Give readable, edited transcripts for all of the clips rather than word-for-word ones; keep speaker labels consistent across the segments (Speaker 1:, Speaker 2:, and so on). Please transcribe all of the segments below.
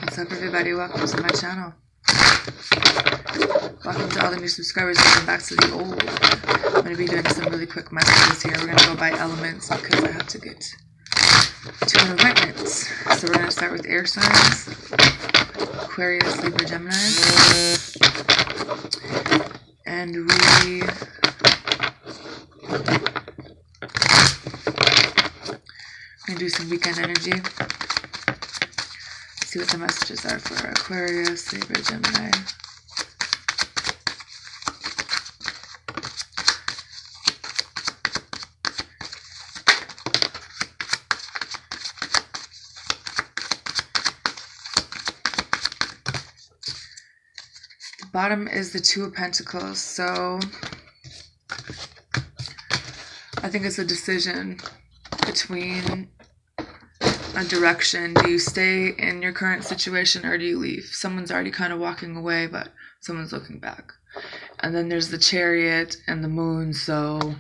Speaker 1: What's up, everybody? Welcome to my channel. Welcome to all the new subscribers. Welcome back to the old. I'm going to be doing some really quick messages here. We're going to go by elements because I have to get to an appointment. So we're going to start with air signs: Aquarius, Libra, Gemini. And we going to do some weekend energy. See what the messages are for Aquarius, Libra, Gemini. The bottom is the Two of Pentacles, so I think it's a decision between a direction. Do you stay in your current situation or do you leave? Someone's already kind of walking away, but someone's looking back. And then there's the Chariot and the Moon, so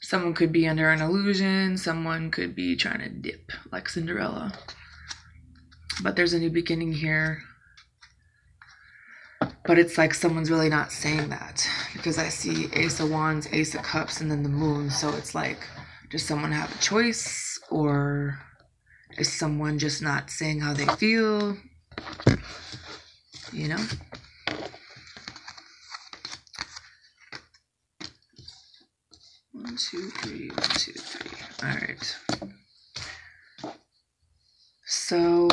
Speaker 1: someone could be under an illusion, someone could be trying to dip like Cinderella. But there's a new beginning here. But it's like someone's really not saying that, because I see Ace of Wands, Ace of Cups, and then the Moon. So it's like, does someone have a choice, or is someone just not saying how they feel? You know? One, two, three, 1, 2, 3. All right. So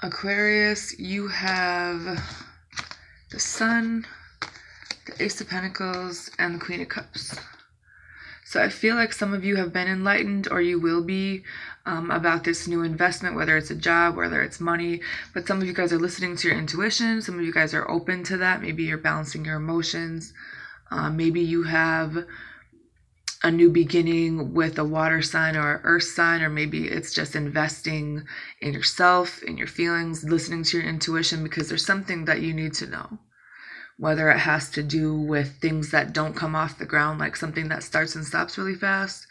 Speaker 1: Aquarius, you have the Sun, the Ace of Pentacles, and the Queen of Cups. So I feel like some of you have been enlightened, or you will be, about this new investment, whether it's a job, whether it's money. But some of you guys are listening to your intuition. Some of you guys are open to that. Maybe you're balancing your emotions. Maybe you have a new beginning with a water sign or an earth sign, or maybe it's just investing in yourself, in your feelings, listening to your intuition, because there's something that you need to know. Whether it has to do with things that don't come off the ground, like something that starts and stops really fast,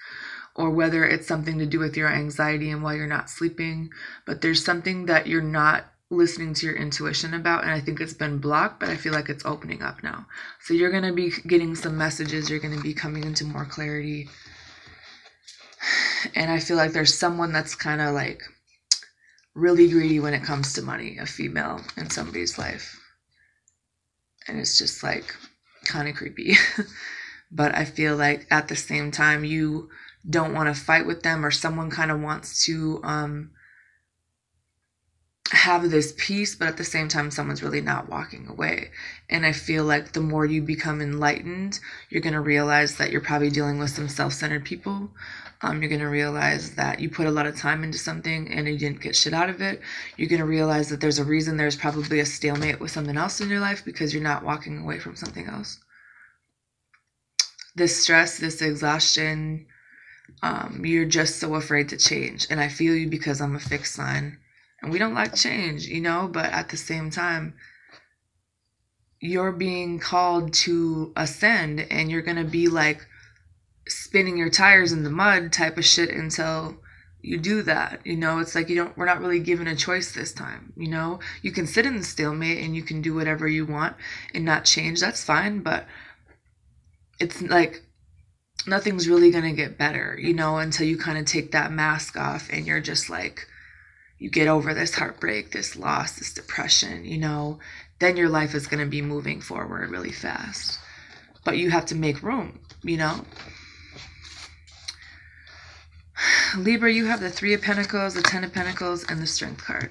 Speaker 1: or whether it's something to do with your anxiety and why you're not sleeping. But there's something that you're not listening to your intuition about, and I think it's been blocked, but I feel like it's opening up now. So you're going to be getting some messages. You're going to be coming into more clarity. And I feel like there's someone that's kind of like really greedy when it comes to money, a female in somebody's life. And it's just like kind of creepy. But I feel like at the same time, you don't want to fight with them, or someone kind of wants to have this peace, but at the same time, someone's really not walking away. And I feel like the more you become enlightened, you're going to realize that you're probably dealing with some self-centered people. You're going to realize that you put a lot of time into something and you didn't get shit out of it. You're going to realize that there's a reason there's probably a stalemate with something else in your life, because you're not walking away from something else. This stress, this exhaustion, you're just so afraid to change. And I feel you, because I'm a fixed sign. And we don't like change, you know, but at the same time, you're being called to ascend, and you're going to be like spinning your tires in the mud type of shit until you do that. You know, it's like we're not really given a choice this time. You know, you can sit in the stalemate and you can do whatever you want and not change. That's fine. But it's like nothing's really going to get better, you know, until you kind of take that mask off and you're just like, you get over this heartbreak, this loss, this depression, you know, then your life is going to be moving forward really fast. But you have to make room, you know. Libra, you have the Three of Pentacles, the Ten of Pentacles, and the Strength card.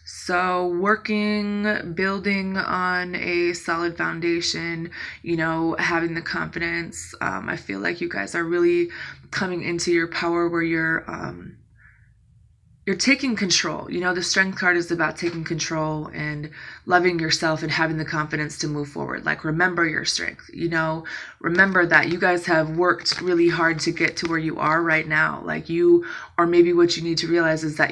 Speaker 1: So working, building on a solid foundation, you know, having the confidence. I feel like you guys are really coming into your power, where you're taking control. You know, the Strength card is about taking control and loving yourself and having the confidence to move forward. Like, remember your strength, you know, remember that you guys have worked really hard to get to where you are right now. Like, or maybe what you need to realize is that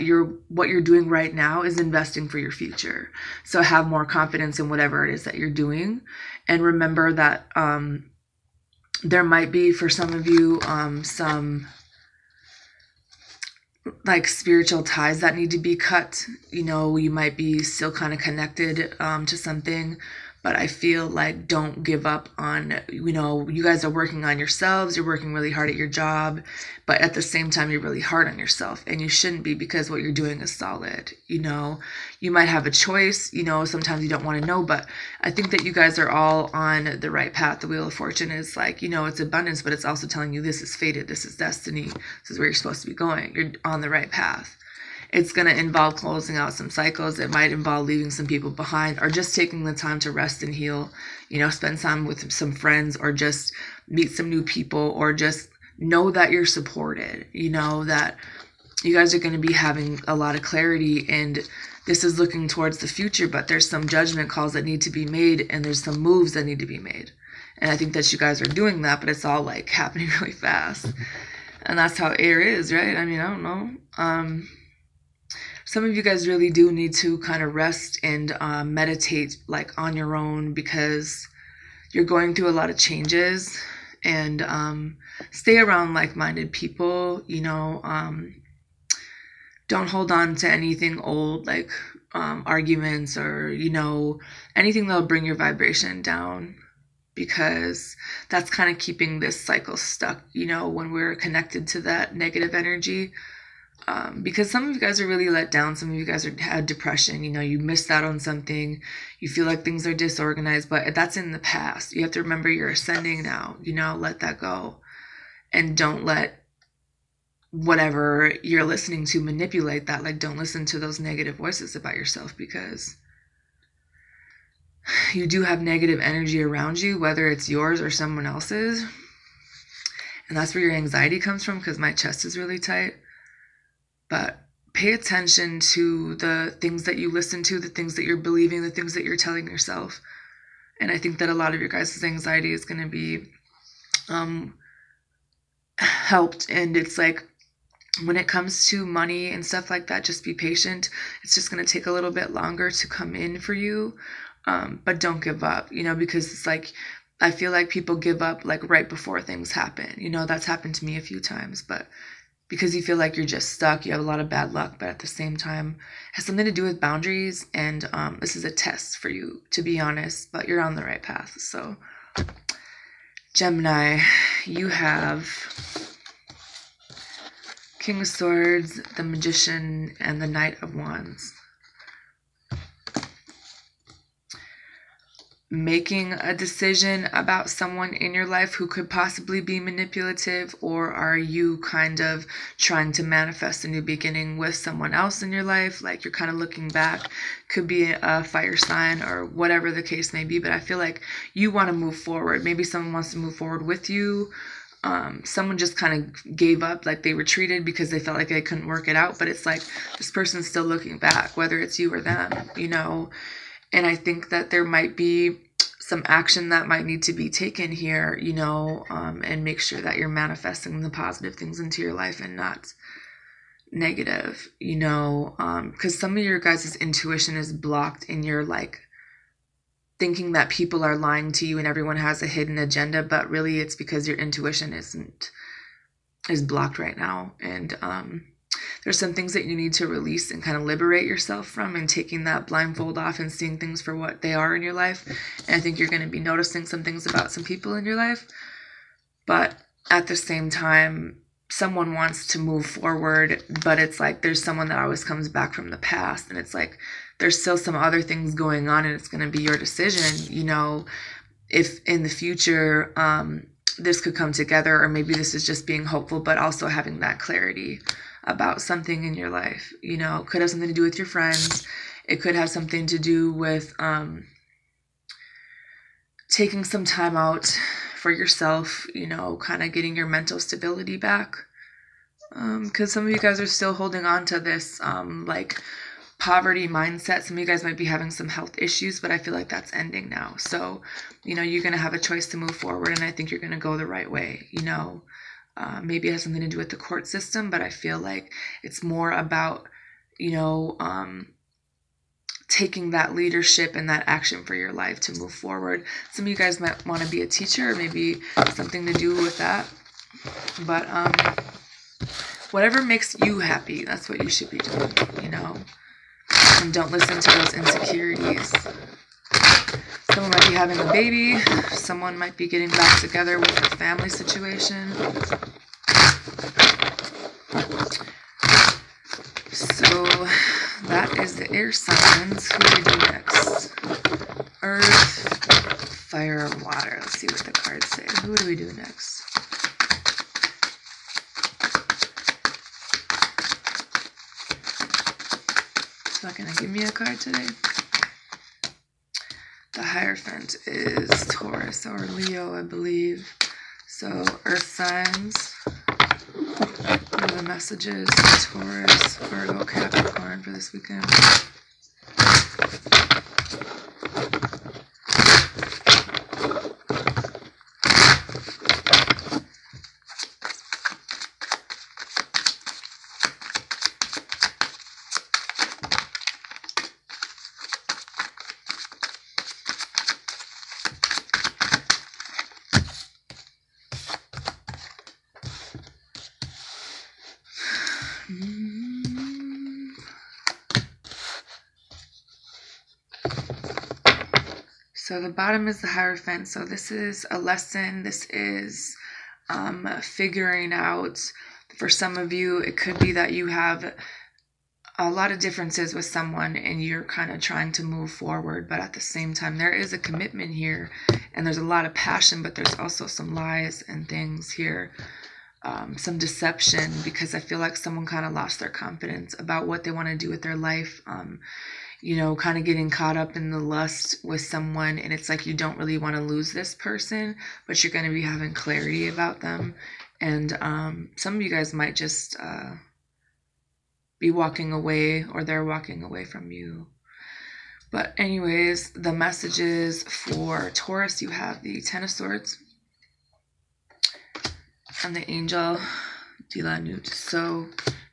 Speaker 1: what you're doing right now is investing for your future. So have more confidence in whatever it is that you're doing. And remember that there might be, for some of you, some like spiritual ties that need to be cut. You know, you might be still kind of connected to something, but I feel like don't give up on, you know, you guys are working on yourselves, you're working really hard at your job, but at the same time, you're really hard on yourself, and you shouldn't be, because what you're doing is solid. You know, you might have a choice, you know, sometimes you don't want to know, but I think that you guys are all on the right path. The Wheel of Fortune is like, you know, it's abundance, but it's also telling you this is fated, this is destiny, this is where you're supposed to be going. You're on the right path. It's going to involve closing out some cycles. It might involve leaving some people behind, or just taking the time to rest and heal, you know, spend time with some friends, or just meet some new people, or just know that you're supported, you know, that you guys are going to be having a lot of clarity, and this is looking towards the future, but there's some judgment calls that need to be made, and there's some moves that need to be made. And I think that you guys are doing that, but it's all like happening really fast. And that's how air is, right? I mean, I don't know. Some of you guys really do need to kind of rest and meditate like on your own, because you're going through a lot of changes, and stay around like-minded people, you know. Don't hold on to anything old, like arguments, or, you know, anything that'll bring your vibration down, because that's kind of keeping this cycle stuck, you know, when we're connected to that negative energy. Because some of you guys are really let down. Some of you guys had depression. You know, you missed out on something. You feel like things are disorganized, but that's in the past. You have to remember you're ascending now. You know, let that go. And don't let whatever you're listening to manipulate that. Like, don't listen to those negative voices about yourself, because you do have negative energy around you, whether it's yours or someone else's. And that's where your anxiety comes from, because my chest is really tight. But pay attention to the things that you listen to, the things that you're believing, the things that you're telling yourself. And I think that a lot of your guys' anxiety is going to be helped. And it's like, when it comes to money and stuff like that, just be patient. It's just going to take a little bit longer to come in for you. But don't give up, you know, because it's like, I feel like people give up like right before things happen. You know, that's happened to me a few times, but because you feel like you're just stuck, you have a lot of bad luck, but at the same time, it has something to do with boundaries, and this is a test for you, to be honest, but you're on the right path. So, Gemini, you have King of Swords, the Magician, and the Knight of Wands. Making a decision about someone in your life who could possibly be manipulative, or are you kind of trying to manifest a new beginning with someone else in your life? Like, you're kind of looking back. Could be a fire sign or whatever the case may be, but I feel like you want to move forward. Maybe someone wants to move forward with you. Someone just kind of gave up, like they retreated because they felt like they couldn't work it out, but it's like this person's still looking back, whether it's you or them, you know. And I think that there might be some action that might need to be taken here, you know, and make sure that you're manifesting the positive things into your life and not negative, you know, because some of your guys' intuition is blocked, and you're like thinking that people are lying to you and everyone has a hidden agenda, but really it's because your intuition is blocked right now. And there's some things that you need to release and kind of liberate yourself from, and taking that blindfold off and seeing things for what they are in your life. And I think you're going to be noticing some things about some people in your life, but at the same time, someone wants to move forward, but it's like there's someone that always comes back from the past, and it's like there's still some other things going on, and it's going to be your decision, you know, if in the future this could come together, or maybe this is just being hopeful, but also having that clarity about something in your life. You know, it could have something to do with your friends. It could have something to do with taking some time out for yourself, you know, kind of getting your mental stability back. Because some of you guys are still holding on to this like poverty mindset. Some of you guys might be having some health issues, but I feel like that's ending now. So, you know, you're going to have a choice to move forward, and I think you're going to go the right way, you know. Maybe it has something to do with the court system, but I feel like it's more about, you know, taking that leadership and that action for your life to move forward. Some of you guys might want to be a teacher, or maybe something to do with that. But whatever makes you happy, that's what you should be doing, you know? And don't listen to those insecurities. Someone might be having a baby. Someone might be getting back together with a family situation. So that is the air signs. Who do we do next? Earth, fire, and water. Let's see what the cards say. Who do we do next? It's not going to give me a card today. The Hierophant is Taurus or Leo, I believe. So, earth signs. What are the messages? Taurus, Virgo, Capricorn for this weekend. So the bottom is the Hierophant. So this is a lesson. This is figuring out. For some of you, it could be that you have a lot of differences with someone and you're kind of trying to move forward, but at the same time, there is a commitment here and there's a lot of passion, but there's also some lies and things here. Some deception, because I feel like someone kind of lost their confidence about what they want to do with their life. You know, kind of getting caught up in the lust with someone, and it's like you don't really want to lose this person, but you're going to be having clarity about them. And some of you guys might just be walking away, or they're walking away from you. But anyways, the messages for Taurus, you have the Ten of Swords and the Angel de la Nut. So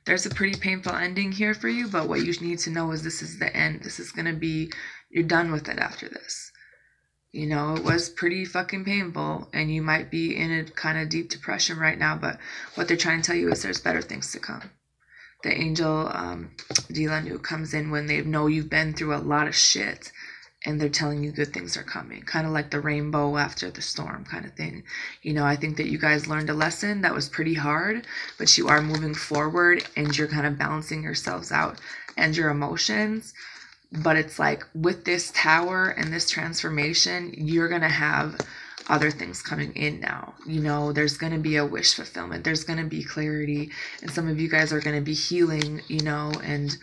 Speaker 1: there's a pretty painful ending here for you, but what you need to know is this is the end. This is going to be, you're done with it after this. You know, it was pretty fucking painful, and you might be in a kind of deep depression right now, but what they're trying to tell you is there's better things to come. The Angel de la Nut comes in when they know you've been through a lot of shit, and they're telling you good things are coming. Kind of like the rainbow after the storm kind of thing. You know, I think that you guys learned a lesson that was pretty hard, but you are moving forward and you're kind of balancing yourselves out and your emotions. But it's like with this tower and this transformation, you're going to have other things coming in now. You know, there's going to be a wish fulfillment. There's going to be clarity. And some of you guys are going to be healing, you know, and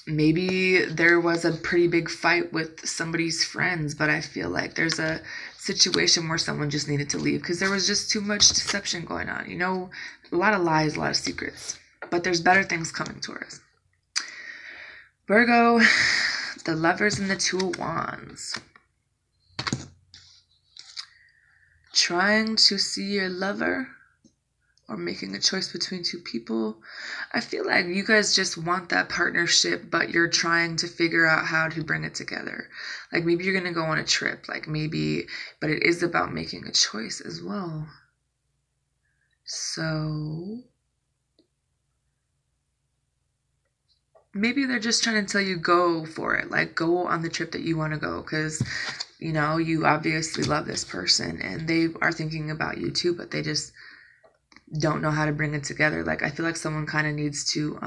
Speaker 1: maybe there was a pretty big fight with somebody's friends, but I feel like there's a situation where someone just needed to leave because there was just too much deception going on. You know, a lot of lies, a lot of secrets, but there's better things coming to us. Virgo, the Lovers and the Two of Wands. Trying to see your lover, or making a choice between two people. I feel like you guys just want that partnership, but you're trying to figure out how to bring it together. Like maybe you're going to go on a trip, like maybe, but it is about making a choice as well. So maybe they're just trying to tell you go for it, like go on the trip that you want to go, because you know, you obviously love this person and they are thinking about you too, but they just don't know how to bring it together. Like I feel like someone kind of needs to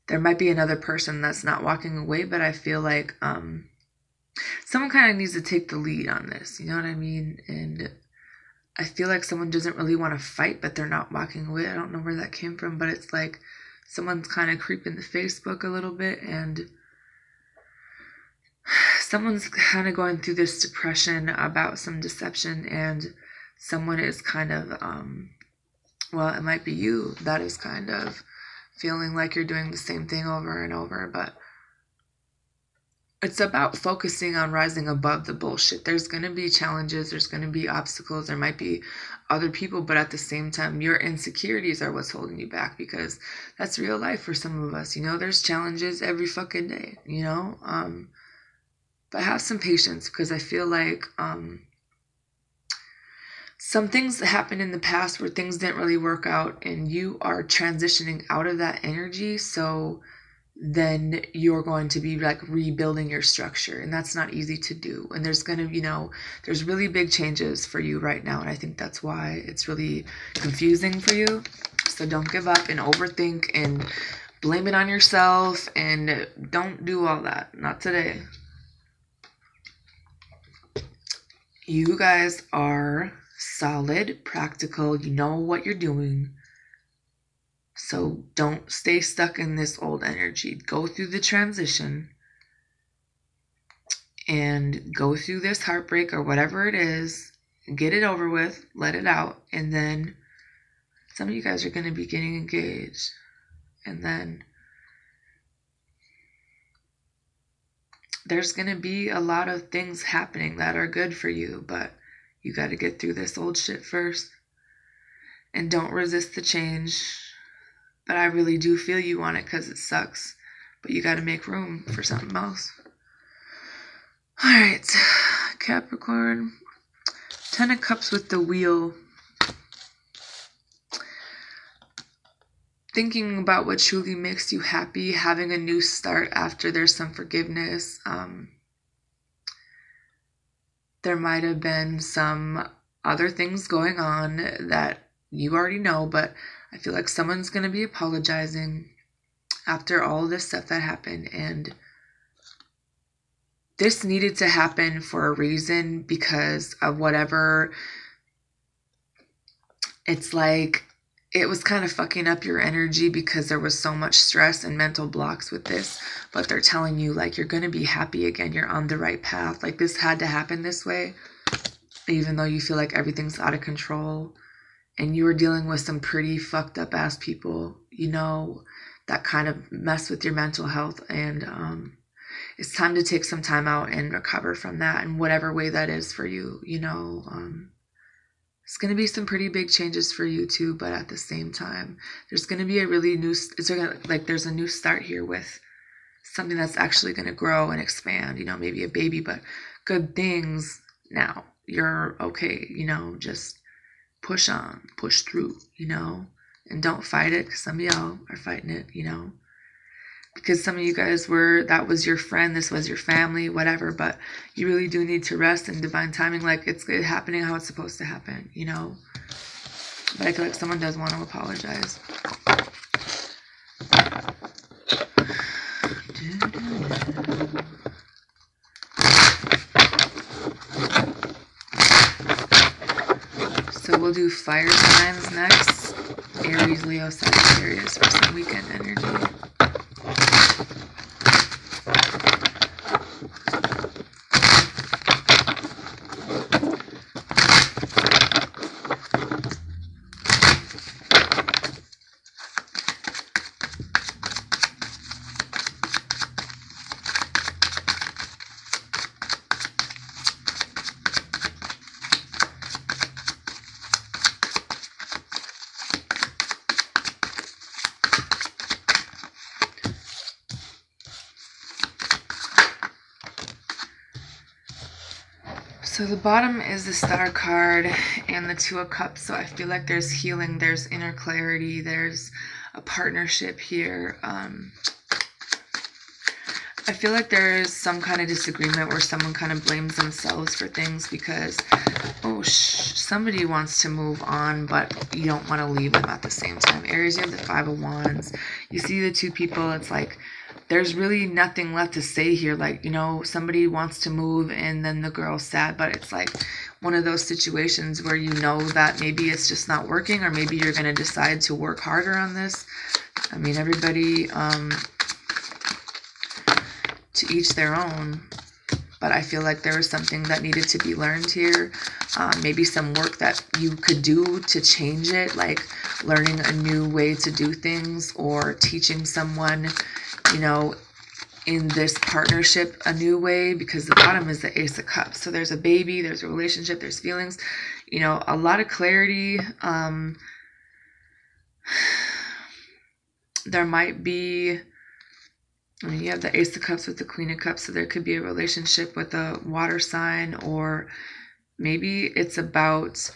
Speaker 1: there might be another person that's not walking away, but I feel like someone kind of needs to take the lead on this, you know what I mean? And I feel like someone doesn't really want to fight, but they're not walking away. I don't know where that came from, but it's like someone's kind of creeping the Facebook a little bit, and someone's kind of going through this depression about some deception, and someone is kind of well, it might be you that is kind of feeling like you're doing the same thing over and over, but it's about focusing on rising above the bullshit. There's going to be challenges, there's going to be obstacles, there might be other people, but at the same time, your insecurities are what's holding you back, because that's real life for some of us. You know, there's challenges every fucking day, you know? But have some patience, because I feel like some things happened in the past where things didn't really work out, and you are transitioning out of that energy. So then you're going to be like rebuilding your structure, and that's not easy to do. And there's going to, there's really big changes for you right now, and I think that's why it's really confusing for you. So don't give up and overthink and blame it on yourself, and don't do all that. Not today. You guys are solid, practical, you know what you're doing. So don't stay stuck in this old energy. Go through the transition and go through this heartbreak or whatever it is. Get it over with, let it out, and then some of you guys are going to be getting engaged. And then there's going to be a lot of things happening that are good for you, but you got to get through this old shit first. And don't resist the change. But I really do feel you on it because it sucks. But you got to make room for something else. All right, Capricorn. 10 of Cups with the Wheel. Thinking about what truly makes you happy, having a new start after there's some forgiveness. There might have been some other things going on that you already know, but I feel like someone's going to be apologizing after all this stuff that happened. And this needed to happen for a reason because of whatever. It's like it was kind of fucking up your energy because there was so much stress and mental blocks with this. But they're telling you, like, you're going to be happy again. You're on the right path. Like, this had to happen this way. Even though you feel like everything's out of control. And you were dealing with some pretty fucked up ass people, that kind of mess with your mental health. And it's time to take some time out and recover from that in whatever way that is for you. It's going to be some pretty big changes for you too, but at the same time, there's going to be a really new, there's a new start here with something that's actually going to grow and expand, maybe a baby, but good things now. You're okay, just push on, push through, and don't fight it, because some of y'all are fighting it, because some of you guys that was your friend, this was your family, whatever, but you really do need to rest in divine timing, like it's happening how it's supposed to happen, but I feel like someone does want to apologize. So we'll do fire signs next. Aries, Leo, Sagittarius for some weekend energy. So the bottom is the Star card and the Two of Cups. So I feel like there's healing, there's inner clarity, there's a partnership here. I feel like there's some kind of disagreement where someone kind of blames themselves for things because, somebody wants to move on, but you don't want to leave them at the same time. Aries, you have the Five of Wands. You see the two people, it's like, there's really nothing left to say here. Like, somebody wants to move and then the girl's sad, but it's like one of those situations where that maybe it's just not working, or maybe you're going to decide to work harder on this. I mean, everybody, to each their own, but I feel like there was something that needed to be learned here. Maybe some work that you could do to change it, like learning a new way to do things or teaching someone, in this partnership a new way, because the bottom is the Ace of Cups. So there's a baby, there's a relationship, there's feelings, a lot of clarity. There might be, you have the Ace of Cups with the Queen of Cups, so there could be a relationship with a water sign, or maybe it's about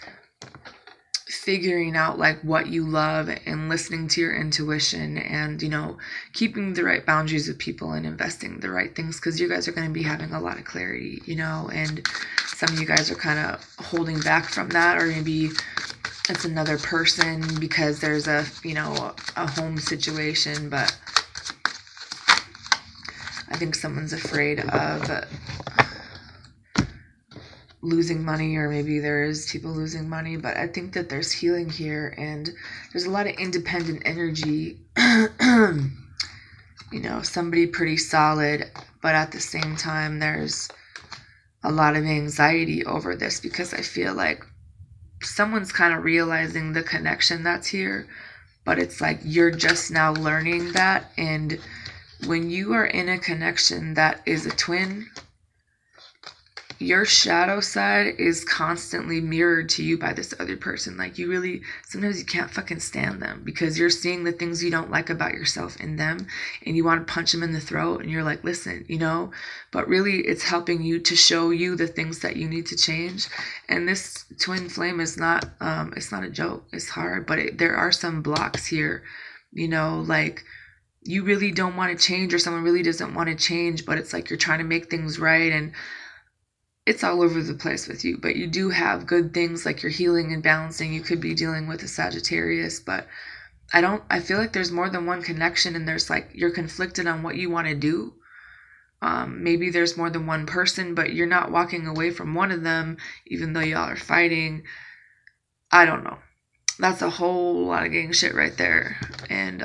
Speaker 1: figuring out like what you love and listening to your intuition and, you know, keeping the right boundaries with people and investing the right things, because you guys are going to be having a lot of clarity, you know, and some of you guys are kind of holding back from that, or maybe it's another person because there's a, you know, a home situation, but I think someone's afraid of losing money, or maybe there's people losing money, but I think that there's healing here, and there's a lot of independent energy. You know, somebody pretty solid, but at the same time there's a lot of anxiety over this, because I feel like someone's kind of realizing the connection that's here, but it's like you're just now learning that. And when you are in a connection that is a twin, your shadow side is constantly mirrored to you by this other person. Like, you really, sometimes you can't fucking stand them because you're seeing the things you don't like about yourself in them, and you want to punch them in the throat, and you're like, listen, you know, but really it's helping you to show you the things that you need to change. And this twin flame is not, it's not a joke. It's hard, but there are some blocks here, you know, like you really don't want to change, or someone really doesn't want to change, but it's like you're trying to make things right, and it's all over the place with you. But you do have good things, like you're healing and balancing. You could be dealing with a Sagittarius, but I feel like there's more than one connection, and there's like, you're conflicted on what you want to do. Maybe there's more than one person, but you're not walking away from one of them, even though y'all are fighting. I don't know. That's a whole lot of gang shit right there. And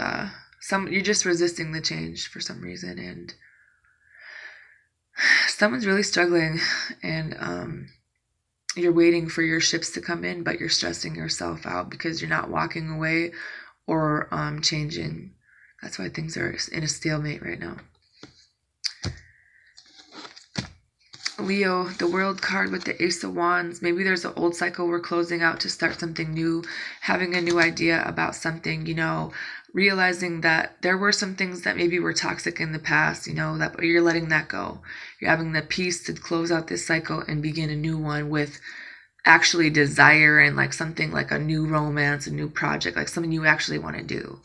Speaker 1: you're just resisting the change for some reason, and someone's really struggling, and you're waiting for your ships to come in, but you're stressing yourself out because you're not walking away or changing. That's why things are in a stalemate right now. Leo, the World card with the Ace of Wands. Maybe there's an old cycle we're closing out to start something new, having a new idea about something, you know, realizing that there were some things that maybe were toxic in the past, you know, that you're letting that go. You're having the peace to close out this cycle and begin a new one with actually desire, and like something like a new romance, a new project, like something you actually want to do.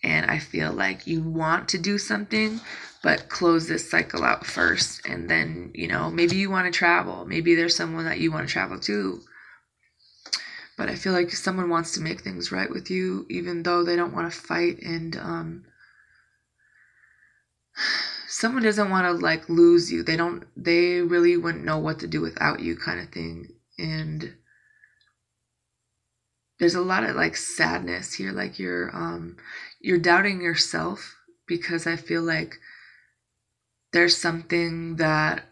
Speaker 1: And I feel like you want to do something, but close this cycle out first. And then, you know, maybe you want to travel. Maybe there's someone that you want to travel to. But I feel like someone wants to make things right with you, even though they don't want to fight. And someone doesn't want to like lose you. They really wouldn't know what to do without you, kind of thing. And there's a lot of like sadness here. Like you're doubting yourself, because I feel like there's something that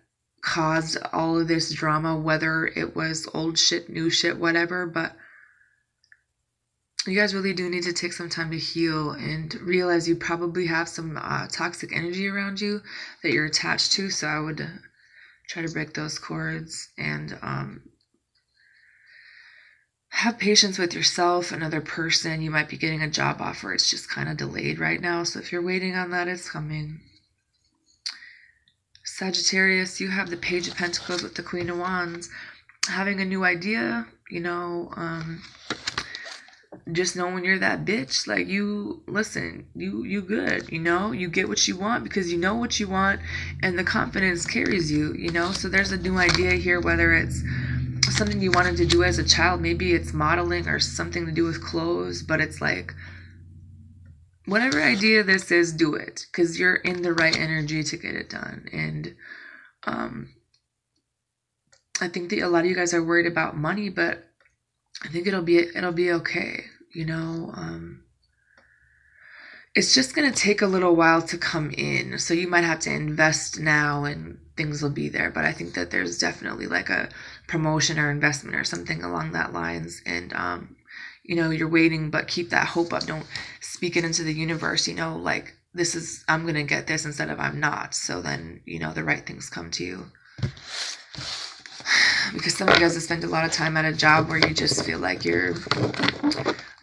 Speaker 1: caused all of this drama, whether it was old shit, new shit, whatever. But you guys really do need to take some time to heal and realize you probably have some toxic energy around you that you're attached to. So I would try to break those cords, and have patience with yourself, another person. You might be getting a job offer. It's just kind of delayed right now. So if you're waiting on that, it's coming. Sagittarius, you have the Page of Pentacles with the Queen of Wands. Having a new idea, you know, just know when you're that bitch, like you good, you know, you get what you want because you know what you want, and the confidence carries you, you know. So there's a new idea here, whether it's something you wanted to do as a child, maybe it's modeling or something to do with clothes, but it's like, whatever idea this is, do it, because you're in the right energy to get it done. And I think that a lot of you guys are worried about money, but I think it'll be okay, you know. It's just gonna take a little while to come in, so you might have to invest now and things will be there. But I think that there's definitely like a promotion or investment or something along that lines. And you know, you're waiting, but keep that hope up. Don't speak it into the universe, you know, like I'm gonna get this instead of I'm not. So then, you know, the right things come to you. Because some of you guys have spent a lot of time at a job where you just feel like you're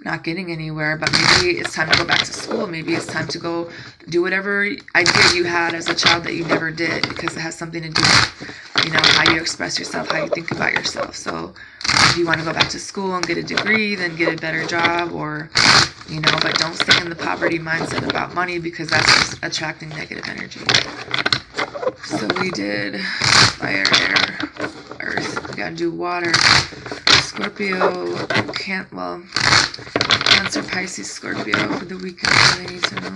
Speaker 1: not getting anywhere, but maybe it's time to go back to school. Maybe it's time to go do whatever idea you had as a child that you never did, because it has something to do with, how you express yourself, how you think about yourself. So if you want to go back to school and get a degree, then get a better job, or, but don't stay in the poverty mindset about money, because that's just attracting negative energy. So we did fire, air, earth. We gotta do water. Scorpio, Cancer, Pisces, Scorpio for the weekend. They need to know.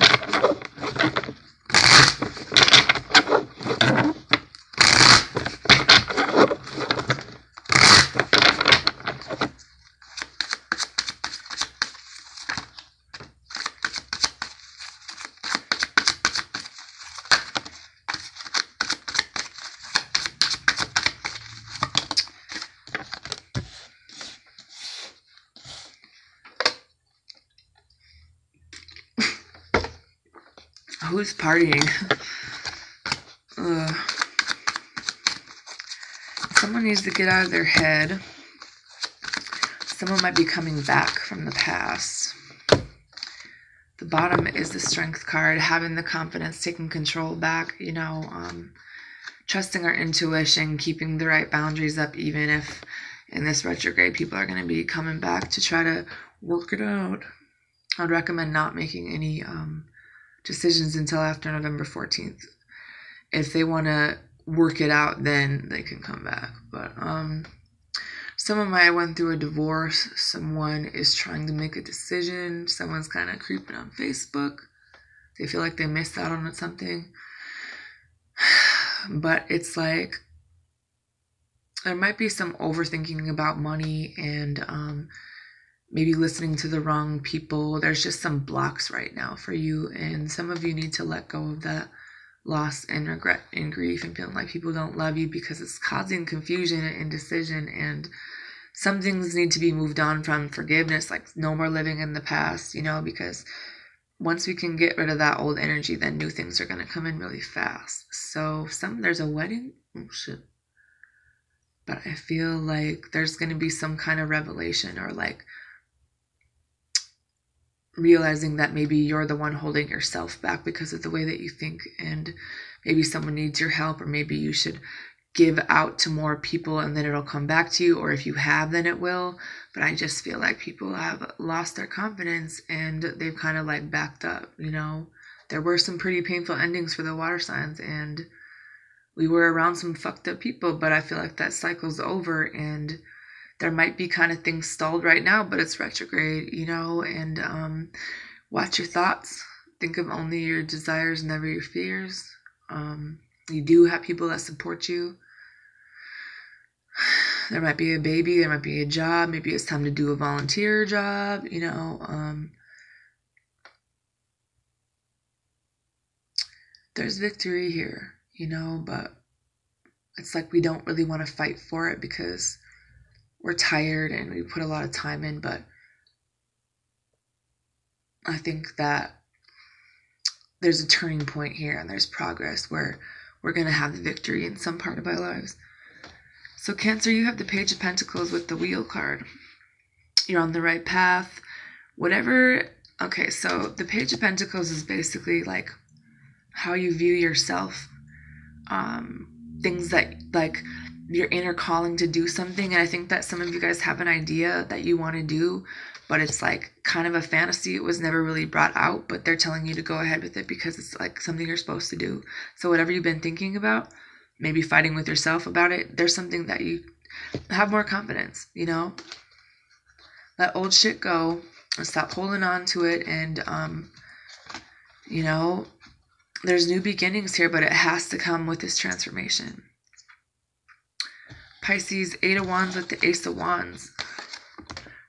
Speaker 1: Who's partying? Someone needs to get out of their head. Someone might be coming back from the past. The bottom is the Strength card, having the confidence, taking control back, trusting our intuition, keeping the right boundaries up, even if in this retrograde people are going to be coming back to try to work it out. I'd recommend not making any decisions until after November 14th. If they want to work it out, then they can come back. But someone might have went through a divorce. Someone is trying to make a decision. Someone's kind of creeping on Facebook. They feel like they missed out on something. But it's like there might be some overthinking about money and maybe listening to the wrong people. There's just some blocks right now for you, and some of you need to let go of that loss and regret and grief and feeling like people don't love you, because it's causing confusion and indecision, and some things need to be moved on from. Forgiveness, like no more living in the past, because once we can get rid of that old energy, then new things are going to come in really fast. So there's a wedding. Oh shit. But I feel like there's going to be some kind of revelation, or like realizing that maybe you're the one holding yourself back because of the way that you think, and maybe someone needs your help, or maybe you should give out to more people and then it'll come back to you, or if you have, then it will. But I just feel like people have lost their confidence and they've kind of like backed up. There were some pretty painful endings for the water signs, and we were around some fucked up people, but I feel like that cycle's over, and there might be kind of things stalled right now, but it's retrograde, and watch your thoughts. Think of only your desires, never your fears. You do have people that support you. There might be a baby, there might be a job, maybe it's time to do a volunteer job, there's victory here, but it's like we don't really want to fight for it because we're tired and we put a lot of time in. But I think that there's a turning point here and there's progress where we're going to have the victory in some part of our lives. So Cancer, you have the Page of Pentacles with the Wheel card. You're on the right path. Whatever. Okay, so the Page of Pentacles is basically like how you view yourself. Things that like your inner calling to do something. And I think that some of you guys have an idea that you want to do, but it's like kind of a fantasy. It was never really brought out, but they're telling you to go ahead with it because it's like something you're supposed to do. So whatever you've been thinking about, maybe fighting with yourself about it, there's something that you have more confidence, let old shit go and stop holding on to it. And, there's new beginnings here, but it has to come with this transformation. Pisces, 8 of Wands with the Ace of Wands.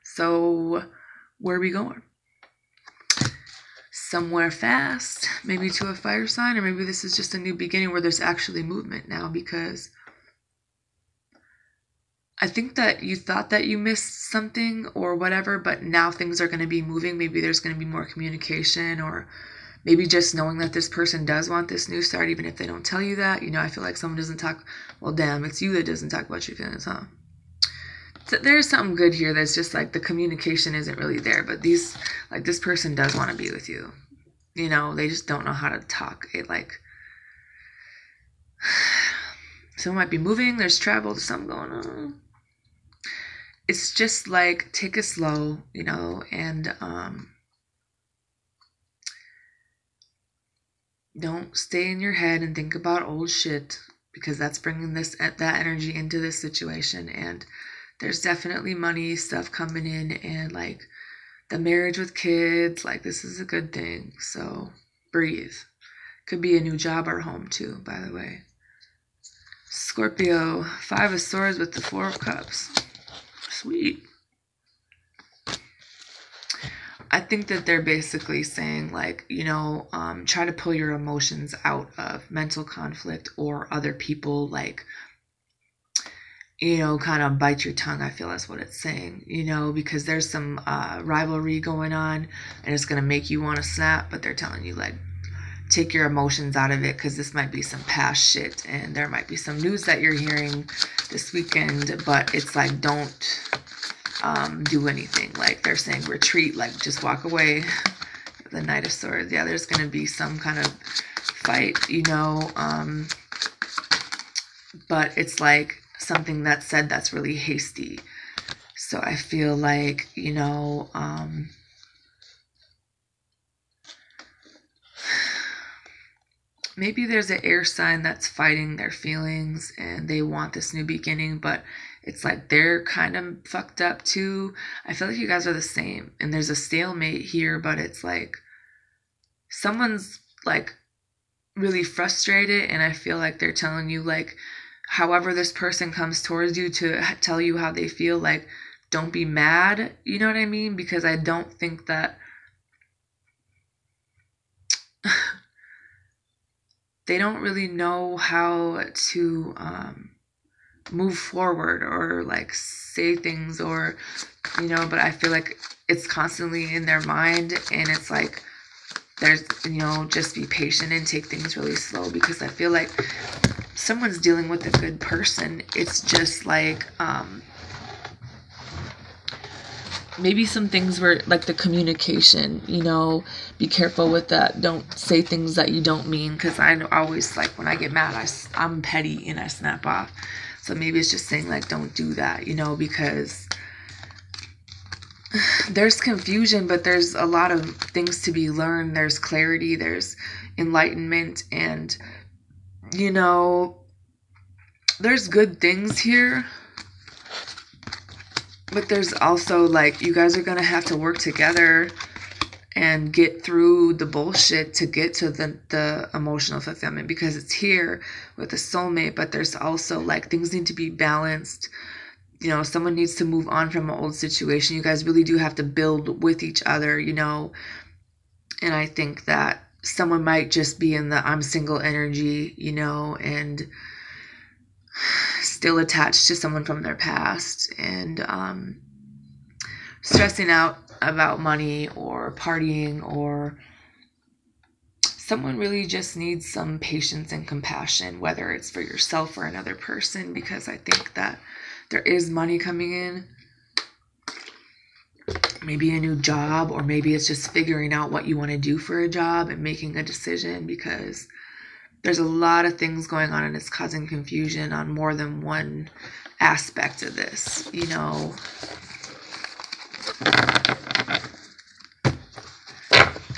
Speaker 1: So where are we going? Somewhere fast, maybe to a fire sign, or maybe this is just a new beginning where there's actually movement now, because I think that you thought that you missed something or whatever, but now things are going to be moving. Maybe there's going to be more communication, or maybe just knowing that this person does want this new start, even if they don't tell you that. I feel like someone doesn't talk. Well, damn, it's you that doesn't talk about your feelings, huh? there's something good here that's just like the communication isn't really there, but this person does want to be with you. You know, they just don't know how to talk. Someone might be moving, there's travel, there's something going on. It's just like, take it slow, you know, and don't stay in your head and think about old shit, because that's bringing that energy into this situation. And there's definitely money stuff coming in, and like the marriage with kids, like this is a good thing. So breathe. Could be a new job or home too, by the way. Scorpio, 5 of Swords with the 4 of Cups. Sweet. I think that they're basically saying, like, you know, try to pull your emotions out of mental conflict or other people, like, you know, kind of bite your tongue. I feel that's what it's saying, you know, because there's some rivalry going on and it's going to make you want to snap, but they're telling you, like, take your emotions out of it, because this might be some past shit and there might be some news that you're hearing this weekend, but it's like, don't do anything. Like they're saying retreat, like just walk away. The Knight of Swords. Yeah, there's going to be some kind of fight, you know, but it's like something that's said that's really hasty. So I feel like, you know, maybe there's an air sign that's fighting their feelings and they want this new beginning, but it's like they're kind of fucked up too. I feel like you guys are the same, and there's a stalemate here, but it's like someone's like really frustrated, and I feel like they're telling you, like, however this person comes towards you to tell you how they feel, like, don't be mad, you know what I mean? Because I don't think that they don't really know how to move forward or like say things, or, you know, but I feel like it's constantly in their mind, and it's like, there's, you know, just be patient and take things really slow, because I feel like someone's dealing with a good person. It's just like maybe some things were like the communication, you know, be careful with that. Don't say things that you don't mean, because I always, like, when I get mad, I'm petty and I snap off. So maybe it's just saying, like, don't do that, you know, because there's confusion, but there's a lot of things to be learned. There's clarity, there's enlightenment, and, you know, there's good things here. But there's also, like, you guys are going to have to work together and get through the bullshit to get to the emotional fulfillment, because it's here with a soulmate, but there's also, like, things need to be balanced. You know, someone needs to move on from an old situation. You guys really do have to build with each other, you know. And I think that someone might just be in the I'm single energy, you know, and still attached to someone from their past, and stressing out about money or partying, or someone really just needs some patience and compassion, whether it's for yourself or another person, because I think that there is money coming in. Maybe a new job, or maybe it's just figuring out what you want to do for a job and making a decision, because there's a lot of things going on and it's causing confusion on more than one aspect of this, you know.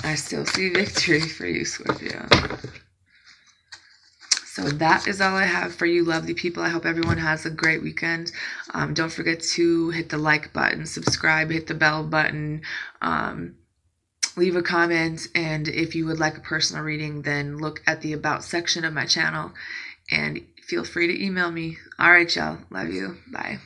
Speaker 1: I still see victory for you, Scorpio. So that is all I have for you, lovely people. I hope everyone has a great weekend. Don't forget to hit the like button, subscribe, hit the bell button, leave a comment, and if you would like a personal reading, then look at the About section of my channel, and feel free to email me. All right, y'all. Love you. Bye.